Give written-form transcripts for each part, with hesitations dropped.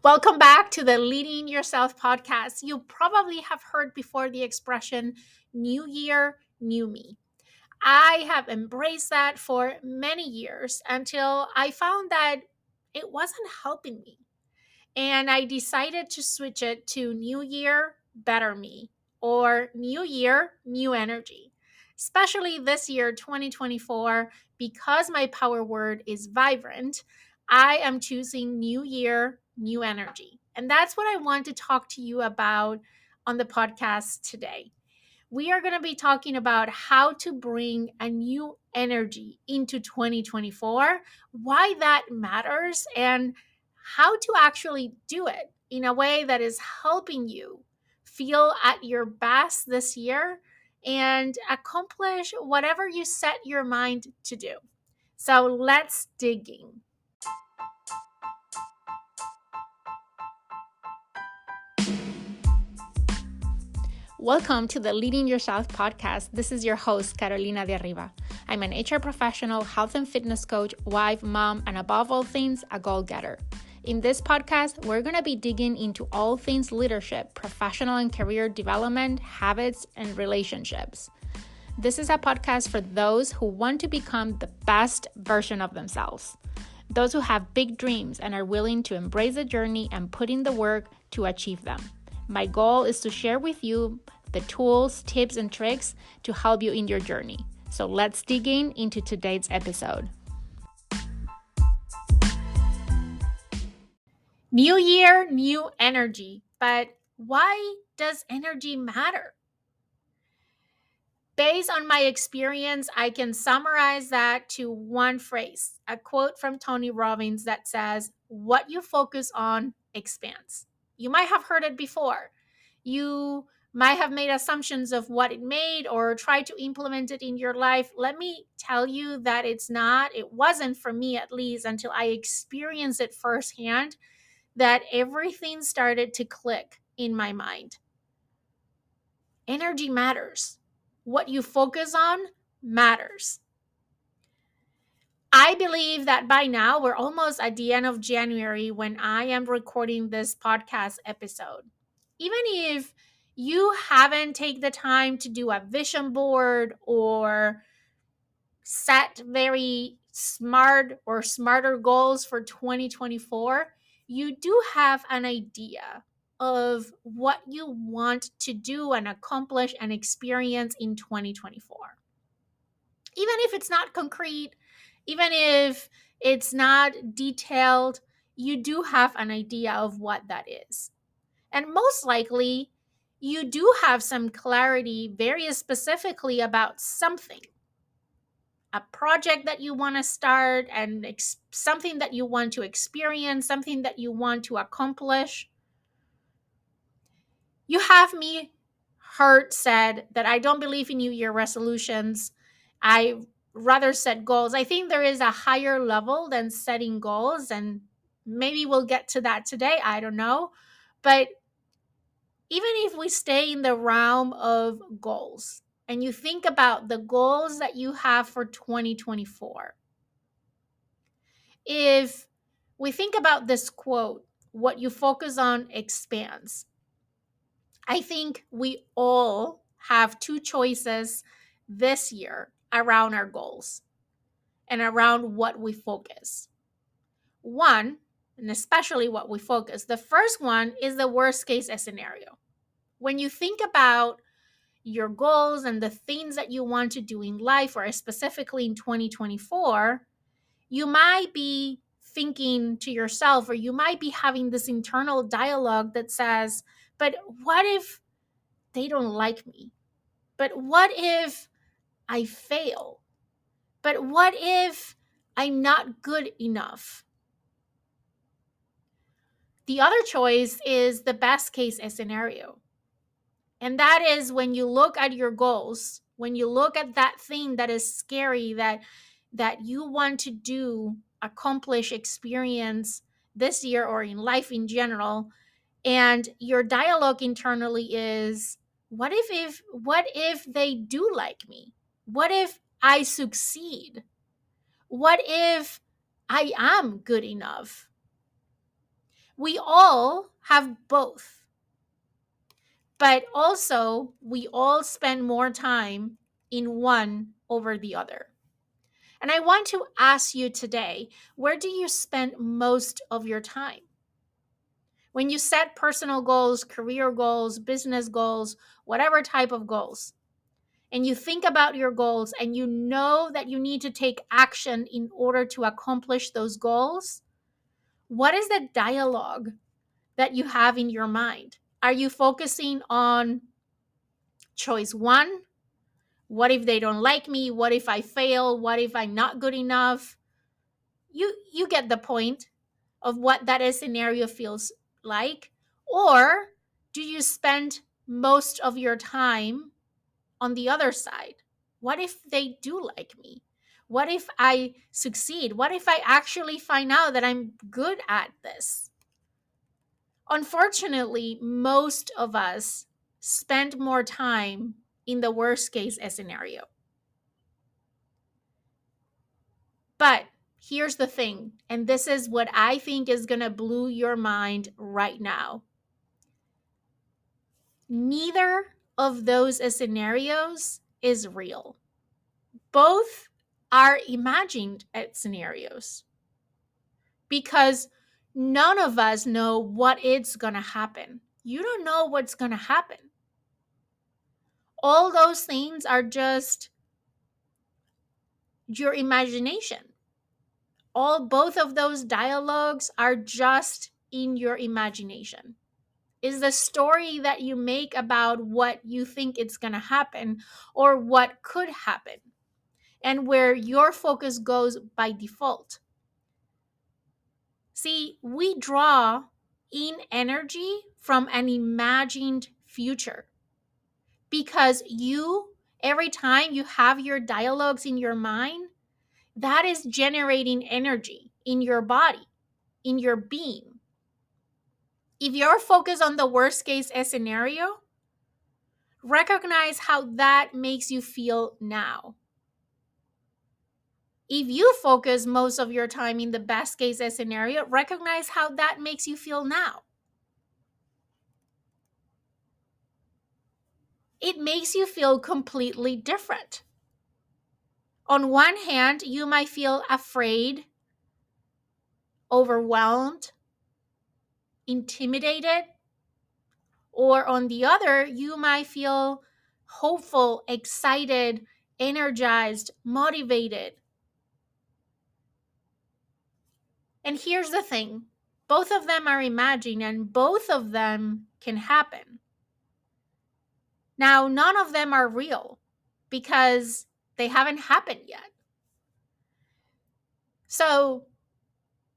Welcome back to the Leading Yourself podcast. You probably have heard before the expression new year, new me. I have embraced that for many years until I found that it wasn't helping me. And I decided to switch it to new year, better me, or new year, new energy. Especially this year, 2024, because my power word is vibrant, I am choosing new year, new energy. And that's what I want to talk to you about on the podcast today. We are going to be talking about how to bring a new energy into 2024, why that matters, and how to actually do it in a way that is helping you feel at your best this year and accomplish whatever you set your mind to do. So let's dig in. Welcome to the Leading Yourself podcast. This is your host, Carolina de Arriba. I'm an HR professional, health and fitness coach, wife, mom, and above all things, a goal-getter. In this podcast, we're going to be digging into all things leadership, professional and career development, habits, and relationships. This is a podcast for those who want to become the best version of themselves. Those who have big dreams and are willing to embrace the journey and put in the work to achieve them. My goal is to share with you the tools, tips, and tricks to help you in your journey. So let's dig into today's episode. New year, new energy. But why does energy matter? Based on my experience, I can summarize that to one phrase, a quote from Tony Robbins that says, "What you focus on expands." You might have heard it before. You might have made assumptions of what it made or tried to implement it in your life. Let me tell you that it wasn't for me at least until I experienced it firsthand that everything started to click in my mind. Energy matters. What you focus on matters. I believe that by now we're almost at the end of January when I am recording this podcast episode. Even if you haven't taken the time to do a vision board or set very smart or smarter goals for 2024, you do have an idea of what you want to do and accomplish and experience in 2024. Even if it's not concrete, even if it's not detailed, you do have an idea of what that is. And most likely, you do have some clarity very specifically about something. A project that you want to start and something that you want to experience, something that you want to accomplish. You have me heard said that I don't believe in New Year resolutions. I rather set goals. I think there is a higher level than setting goals, and maybe we'll get to that today. I don't know. But even if we stay in the realm of goals and you think about the goals that you have for 2024, if we think about this quote, what you focus on expands. I think we all have two choices this year around our goals and around what we focus. One, and especially what we focus, the first one is the worst case scenario. When you think about your goals and the things that you want to do in life, or specifically in 2024, you might be thinking to yourself, or you might be having this internal dialogue that says, but what if they don't like me? But what if I fail? But what if I'm not good enough? The other choice is the best case scenario. And that is when you look at your goals, when you look at that thing that is scary, that you want to do, accomplish, experience this year or in life in general, and your dialogue internally is, what if they do like me? What if I succeed? What if I am good enough? We all have both, but also we all spend more time in one over the other. And I want to ask you today, where do you spend most of your time? When you set personal goals, career goals, business goals, whatever type of goals, and you think about your goals and you know that you need to take action in order to accomplish those goals, what is the dialogue that you have in your mind? Are you focusing on choice one? What if they don't like me? What if I fail? What if I'm not good enough? You get the point of what that scenario feels like. Or do you spend most of your time on the other side? What if they do like me? What if I succeed? What if I actually find out that I'm good at this? Unfortunately, most of us spend more time in the worst case scenario. But here's the thing, and this is what I think is going to blow your mind right now. Neither of those scenarios is real. Both are imagined scenarios because none of us know what is going to happen. You don't know what's going to happen. All those things are just your imagination. Both of those dialogues are just in your imagination. Is the story that you make about what you think it's going to happen or what could happen, and where your focus goes by default. See, we draw in energy from an imagined future because every time you have your dialogues in your mind, that is generating energy in your body, in your being. If you're focused on the worst case scenario, recognize how that makes you feel now. If you focus most of your time in the best case scenario, recognize how that makes you feel now. It makes you feel completely different. On one hand, you might feel afraid, overwhelmed, intimidated, or on the other, you might feel hopeful, excited, energized, motivated. And here's the thing, both of them are imagined and both of them can happen. Now, none of them are real because they haven't happened yet. So,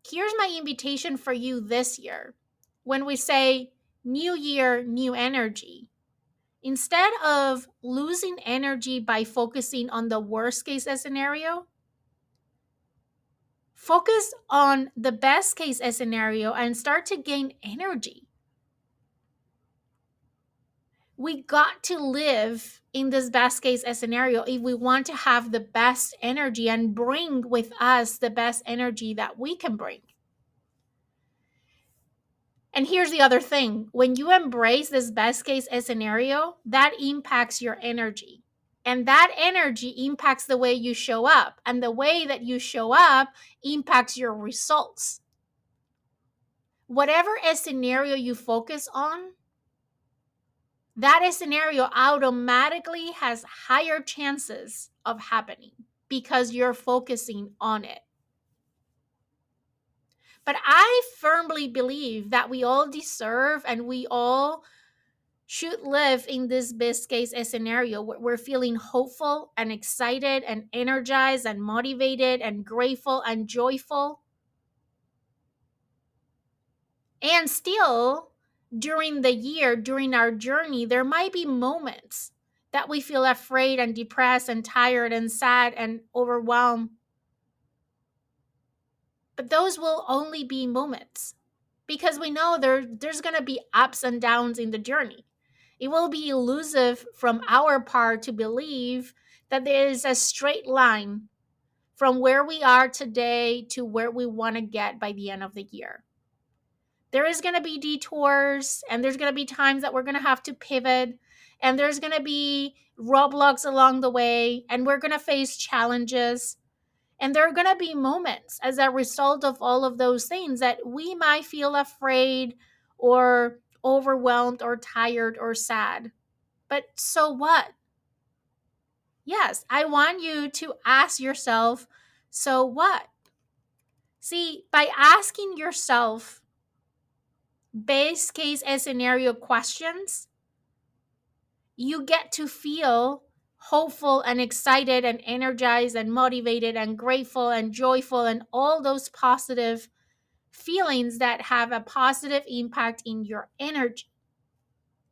here's my invitation for you this year. When we say new year, new energy, instead of losing energy by focusing on the worst case scenario, focus on the best case scenario and start to gain energy. We got to live in this best case scenario if we want to have the best energy and bring with us the best energy that we can bring. And here's the other thing. When you embrace this best case scenario, that impacts your energy. And that energy impacts the way you show up. And the way that you show up impacts your results. Whatever scenario you focus on, that scenario automatically has higher chances of happening because you're focusing on it. But I firmly believe that we all deserve and we all should live in this best case scenario where we're feeling hopeful and excited and energized and motivated and grateful and joyful. And still, during the year, during our journey, there might be moments that we feel afraid and depressed and tired and sad and overwhelmed. But those will only be moments because we know there's going to be ups and downs in the journey. It will be elusive from our part to believe that there is a straight line from where we are today to where we want to get by the end of the year. There is going to be detours, and there's going to be times that we're going to have to pivot, and there's going to be roadblocks along the way, and we're going to face challenges. And there are going to be moments as a result of all of those things that we might feel afraid or overwhelmed or tired or sad. But so what? Yes, I want you to ask yourself, so what? See, by asking yourself base case and scenario questions, you get to feel hopeful and excited and energized and motivated and grateful and joyful and all those positive feelings that have a positive impact in your energy,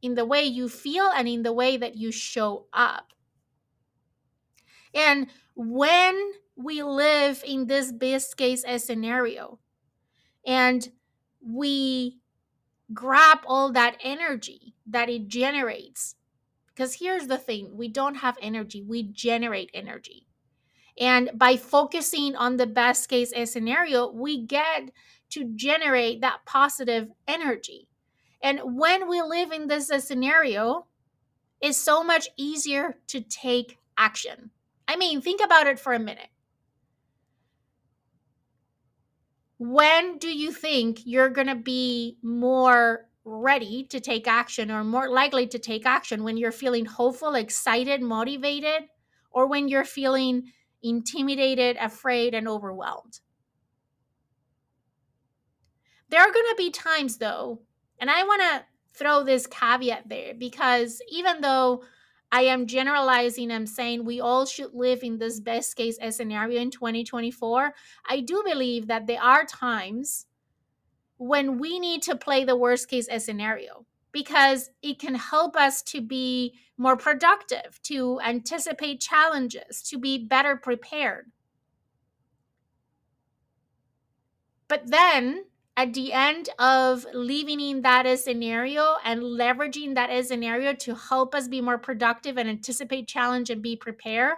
in the way you feel and in the way that you show up. And when we live in this best case scenario and we grab all that energy that it generates, because here's the thing, we don't have energy, we generate energy. And by focusing on the best case scenario, we get to generate that positive energy. And when we live in this scenario, it's so much easier to take action. I mean, think about it for a minute. When do you think you're going to be more ready to take action or more likely to take action? When you're feeling hopeful, excited, motivated, or when you're feeling intimidated, afraid, and overwhelmed? There are going to be times, though, and I want to throw this caveat there, because even though I am generalizing and saying we all should live in this best case scenario in 2024, I do believe that there are times when we need to play the worst case scenario, because it can help us to be more productive, to anticipate challenges, to be better prepared. But then at the end of living in that scenario and leveraging that scenario to help us be more productive and anticipate challenge and be prepared,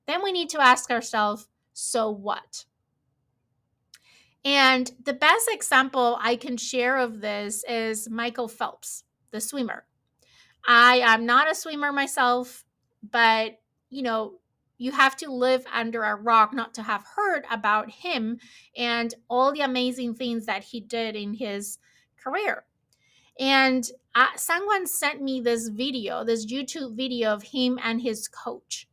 then we need to ask ourselves, so what? And the best example I can share of this is Michael Phelps, the swimmer. I am not a swimmer myself, but you know, you have to live under a rock not to have heard about him and all the amazing things that he did in his career. And someone sent me this video, this YouTube video of him and his coach.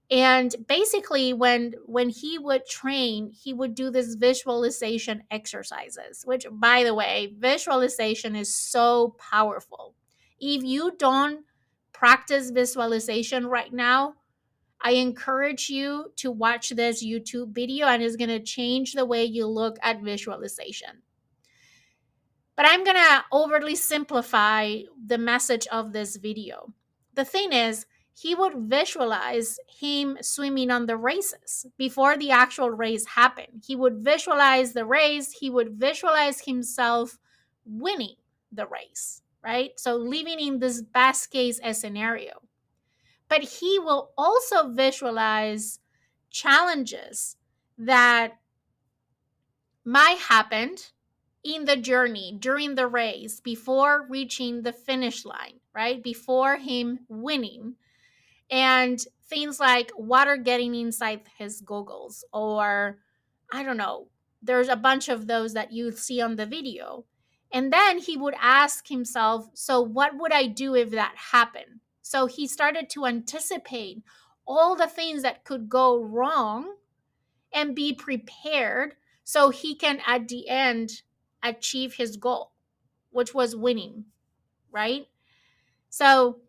And basically when he would train, he would do this visualization exercises, which, by the way, visualization is so powerful. If you don't practice visualization right now, I encourage you to watch this YouTube video, and it's going to change the way you look at visualization. But I'm going to overly simplify the message of this video. The thing is, he would visualize him swimming on the races before the actual race happened. He would visualize the race, he would visualize himself winning the race, right? So living in this best case scenario. But he will also visualize challenges that might happen in the journey, during the race, before reaching the finish line, right? Before him winning. And things like water getting inside his goggles, or I don't know, there's a bunch of those that you see on the video. And then he would ask himself, so what would I do if that happened? So he started to anticipate all the things that could go wrong and be prepared so he can at the end achieve his goal, which was winning, right? So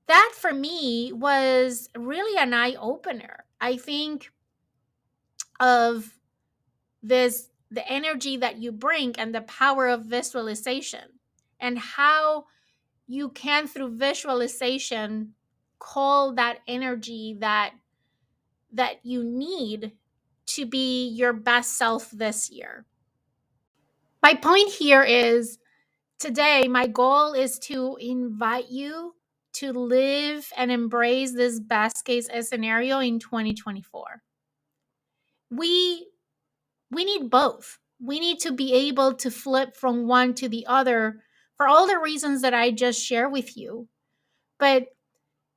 that for me was really an eye opener. I think of this, the energy that you bring and the power of visualization, and how you can, through visualization, call that energy that you need to be your best self this year. My point here is, today, my goal is to invite you to live and embrace this best case scenario in 2024. We need both. we need to be able to flip from one to the other for all the reasons that I just shared with you. But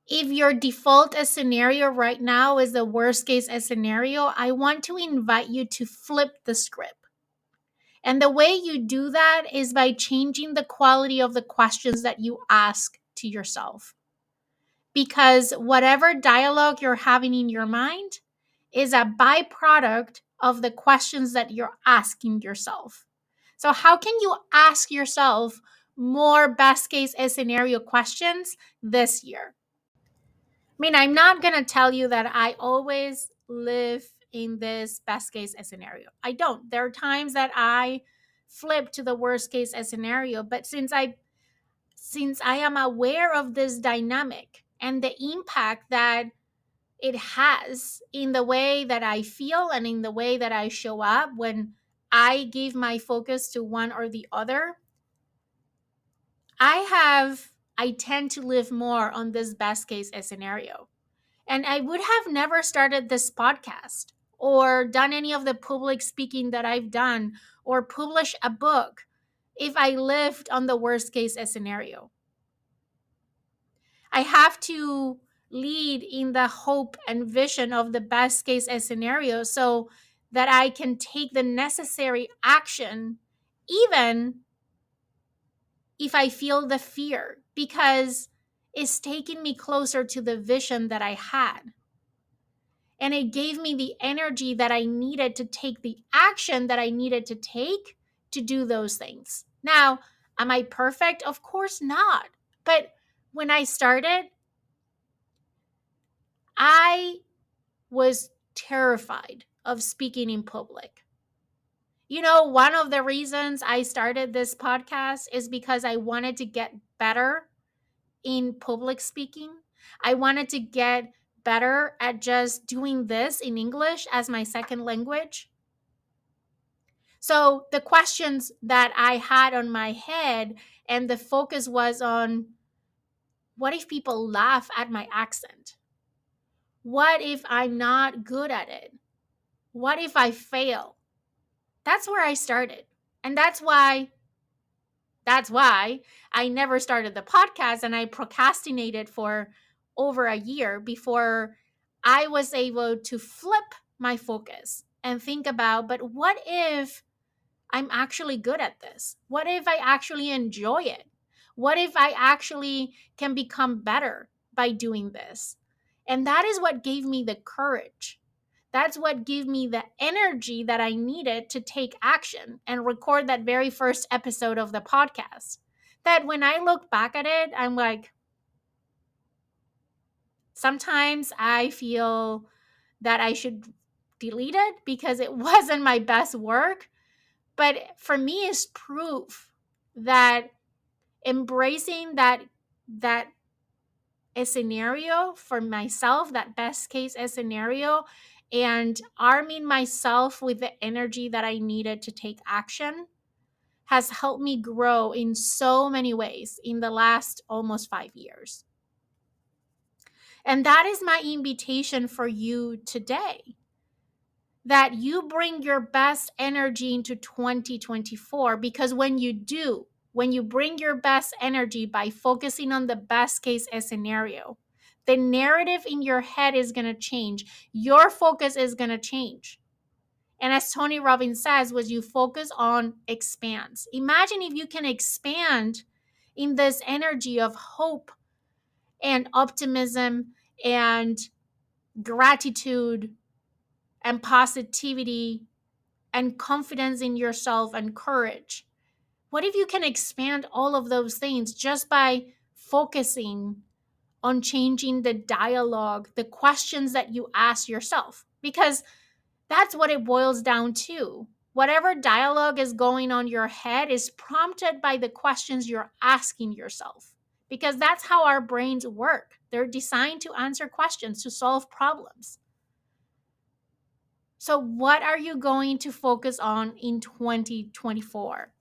if your default scenario right now is the worst case scenario, I want to invite you to flip the script. And the way you do that is by changing the quality of the questions that you ask to yourself. Because whatever dialogue you're having in your mind is a byproduct of the questions that you're asking yourself. So, how can you ask yourself more best case scenario questions this year? I mean, I'm not going to tell you that I always live in this best case scenario. I don't. There are times that I flip to the worst case scenario, but since I am aware of this dynamic and the impact that it has in the way that I feel and in the way that I show up when I give my focus to one or the other, I tend to live more on this best case scenario. And I would have never started this podcast or done any of the public speaking that I've done or published a book if I lived on the worst case scenario. I have to lead in the hope and vision of the best case scenario so that I can take the necessary action, even if I feel the fear, because it's taking me closer to the vision that I had. And it gave me the energy that I needed to take the action that I needed to take to do those things. Now, am I perfect? Of course not. But when I started, I was terrified of speaking in public. You know, one of the reasons I started this podcast is because I wanted to get better in public speaking. I wanted to get better at just doing this in English as my second language. So the questions that I had on my head and the focus was on, what if people laugh at my accent? What if I'm not good at it? What if I fail? That's where I started. And that's why I never started the podcast, and I procrastinated for over a year before I was able to flip my focus and think about, but what if I'm actually good at this? What if I actually enjoy it? What if I actually can become better by doing this? And that is what gave me the courage. That's what gave me the energy that I needed to take action and record that very first episode of the podcast. That when I look back at it, I'm like, sometimes I feel that I should delete it because it wasn't my best work. But for me, it's proof that embracing that a scenario for myself, that best case scenario, and arming myself with the energy that I needed to take action has helped me grow in so many ways in the last almost 5 years. And that is my invitation for you today, that you bring your best energy into 2024, because when you do, when you bring your best energy by focusing on the best case scenario, the narrative in your head is going to change. Your focus is going to change. And as Tony Robbins says, what you focus on expands. Imagine if you can expand in this energy of hope and optimism and gratitude and positivity and confidence in yourself and courage. What if you can expand all of those things just by focusing on changing the dialogue, the questions that you ask yourself? Because that's what it boils down to. Whatever dialogue is going on your head is prompted by the questions you're asking yourself. Because that's how our brains work. They're designed to answer questions, to solve problems. So, what are you going to focus on in 2024?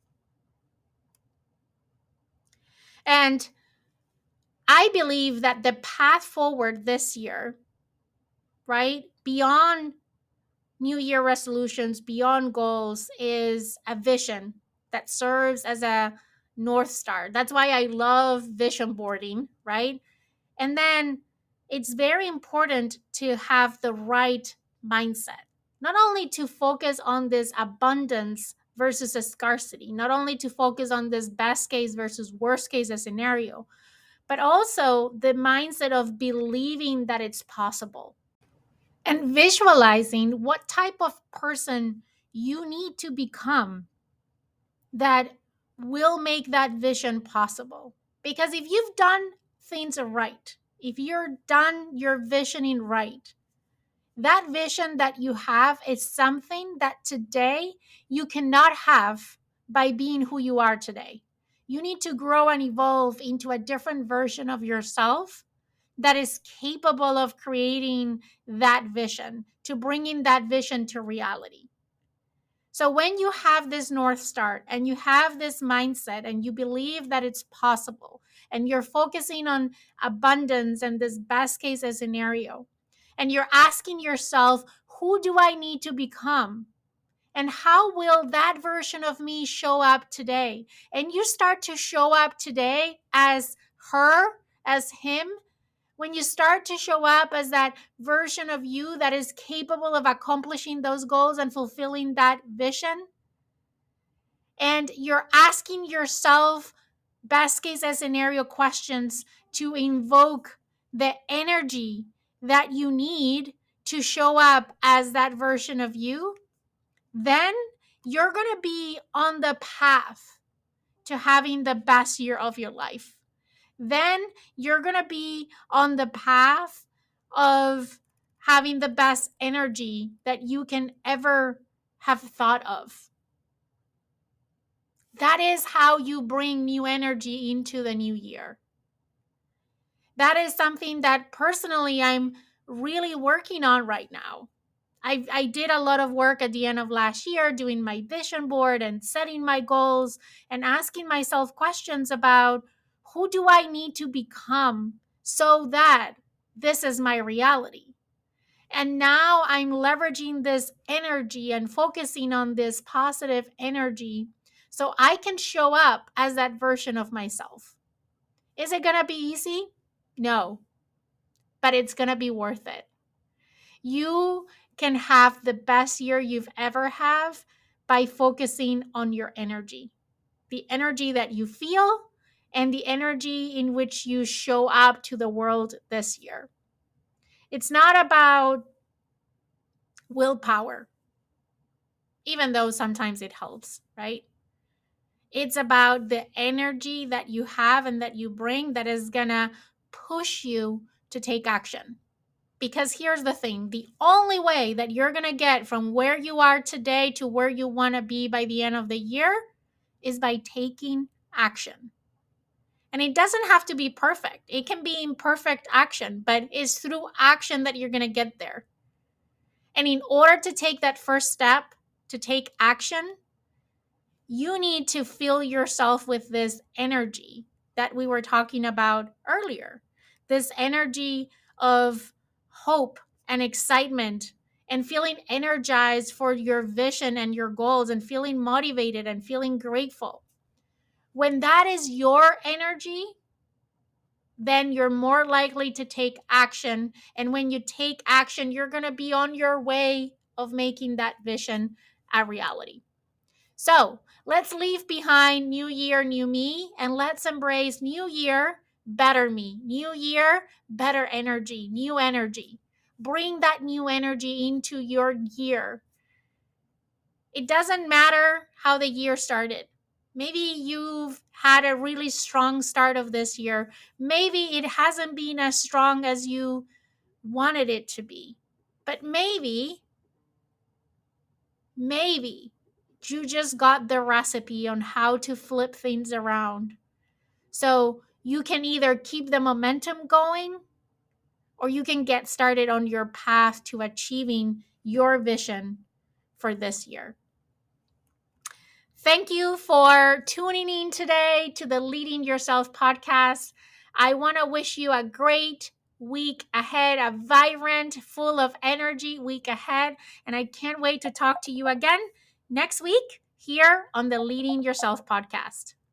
And I believe that the path forward this year, right, beyond New Year resolutions beyond goals is a vision that serves as a North Star. That's why I love vision boarding, right? And then it's very important to have the right mindset, not only to focus on this abundance versus a scarcity, not only to focus on this best case versus worst case scenario, but also the mindset of believing that it's possible and visualizing what type of person you need to become that will make that vision possible. Because if you've done things right, if you're done your visioning right, that vision that you have is something that today you cannot have by being who you are today. You need to grow and evolve into a different version of yourself that is capable of creating that vision, to bringing that vision to reality. So when you have this North Star and you have this mindset and you believe that it's possible and you're focusing on abundance and this best case scenario, and you're asking yourself, who do I need to become? And how will that version of me show up today? And you start to show up today as her, as him, when you start to show up as that version of you that is capable of accomplishing those goals and fulfilling that vision, and you're asking yourself best case scenario questions to invoke the energy that you need to show up as that version of you, then you're going to be on the path to having the best year of your life. Then you're going to be on the path of having the best energy that you can ever have thought of. That is how you bring new energy into the new year. That is something that personally I'm really working on right now. I did a lot of work at the end of last year doing my vision board and setting my goals and asking myself questions about who do I need to become so that this is my reality. And now I'm leveraging this energy and focusing on this positive energy so I can show up as that version of myself. Is it going to be easy? No, but it's going to be worth it. You can have the best year you've ever have by focusing on your energy. The energy that you feel and the energy in which you show up to the world this year. It's not about willpower, even though sometimes it helps, right? It's about the energy that you have and that you bring that is going to push you to take action. Because here's the thing, the only way that you're going to get from where you are today to where you want to be by the end of the year is by taking action. And it doesn't have to be perfect. It can be imperfect action, but it's through action that you're going to get there. And in order to take that first step, to take action, you need to fill yourself with this energy that we were talking about earlier. This energy of hope and excitement and feeling energized for your vision and your goals and feeling motivated and feeling grateful. When that is your energy, then you're more likely to take action. And when you take action, you're going to be on your way of making that vision a reality. So let's leave behind new year, new me, and let's embrace new year, better me. New year, better energy, new energy. Bring that new energy into your year. It doesn't matter how the year started. Maybe you've had a really strong start of this year. Maybe it hasn't been as strong as you wanted it to be. But maybe you just got the recipe on how to flip things around. So you can either keep the momentum going or you can get started on your path to achieving your vision for this year. Thank you for tuning in today to the Leading Yourself podcast. I want to wish you a great week ahead, a vibrant, full of energy week ahead. And I can't wait to talk to you again next week here on the Leading Yourself podcast.